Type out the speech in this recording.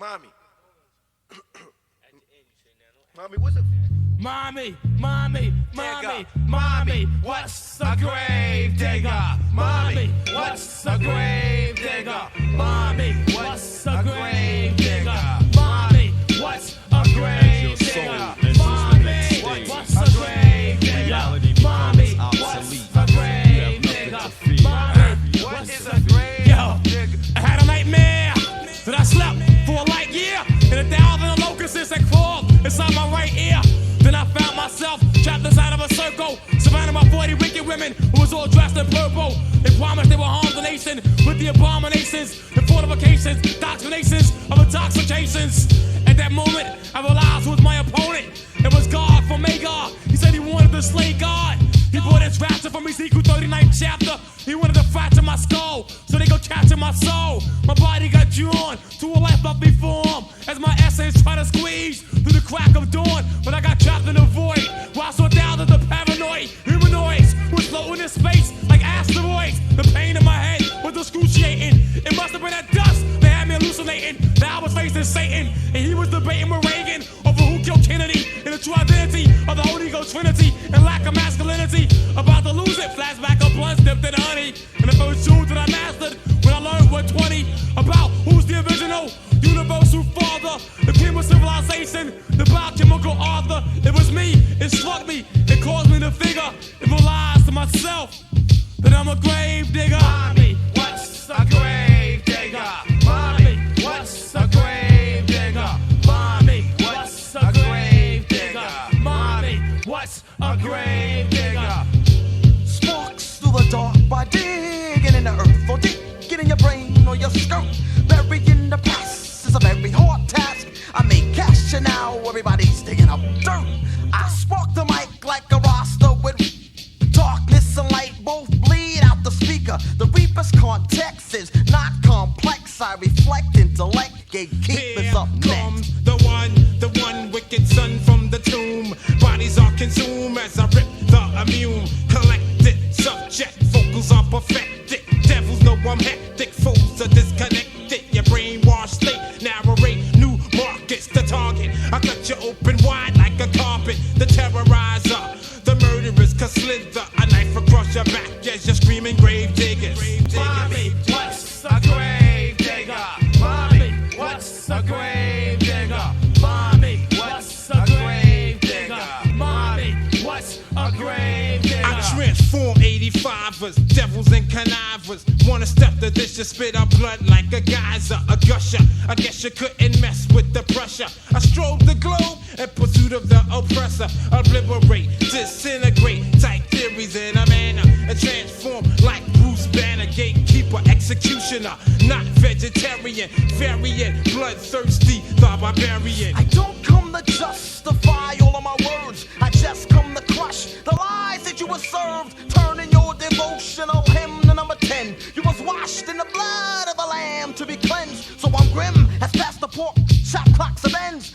Mommy. Mommy, what's a... Mommy, mommy, mommy, mommy, what's a grave digger? Mommy, what's a grave digger? Mommy, what's a grave digger? Mommy, what's a grave digger? Mommy, what's a grave digger? Mommy, what's a grave digger? Mommy, what is a grave digger? I had a nightmare that I slept for a light year, and 1,000 locusts that crawled inside my right ear. Then I found myself trapped inside of a circle, surrounded by 40 wicked women who was all dressed in purple. They promised they would harm the nation with the abominations and fortifications, doctrinations of intoxications. At that moment, I realized who was my opponent. It was God from Magog. He said he wanted to slay God. He brought his rapture from Ezekiel 39th chapter. He wanted to fracture my skull so they could capture my soul. My body got drawn to a life-lovely form as my essence tried to squeeze through the crack of dawn. But I got trapped in the void while I saw thousands of paranoid humanoids who was floating in space like asteroids. The pain in my head was excruciating. It must have been that dust that had me hallucinating. That I was facing Satan and he was debating with Reagan over who killed Kennedy and the true identity of the Holy Ghost Trinity and lack of masculinity. About to lose it, flashback of blunts dipped in honey. And the first truth that I mastered when I learned what 20 about who's the original universal father, the king of civilization, the biochemical author. It was me, it struck me, it caused me to figure, it realized to myself that I'm a grave digger. Mommy, what's a grave digger? Mommy, what's a grave digger? Mommy, what's a grave digger? Mommy, what's a grave digger? Sparks through the dark by digging in the earth, or digging in your brain or your skirt. Burying the past is a very hard task. I make cash and now everybody's digging up dirt. I spark the mic like a roster with darkness and light both bleed out the speaker. The reaper's context is not complex. I reflect intellect, gatekeepers up next. The one wicked son from the tomb. Bodies are consumed as I rip the immune. Collected subject, vocals are perfected. Devils know I'm hectic, foes are disconnected. Your brainwashed state, narrate new markets. The target, I cut you open wide like a carpet. The terrorizer, the murderers can slither a knife across your back as you're screaming grave diggers. Mommy, what's a grave digger? Mommy, what's a grave digger? Mommy, what's a grave digger? Mommy, what's a grave digger? I transform 85ers, devils and connivers. Wanna step to this, just spit out blood like a geyser, a gusher. I guess you couldn't mess with the pressure. I strobe the globe in pursuit of the oppressor. Obliterate, disintegrate, type theories in a manner, and transform like Bruce Banner, gatekeeper, executioner, not vegetarian, variant, bloodthirsty, the barbarian. I don't come to justify all of my words. I just come to crush the lies that you were served. Turning your devotional hymn to number 10. You was washed in the blood of a lamb to be cleansed. So I'm grim as past the pork chop clocks of ends.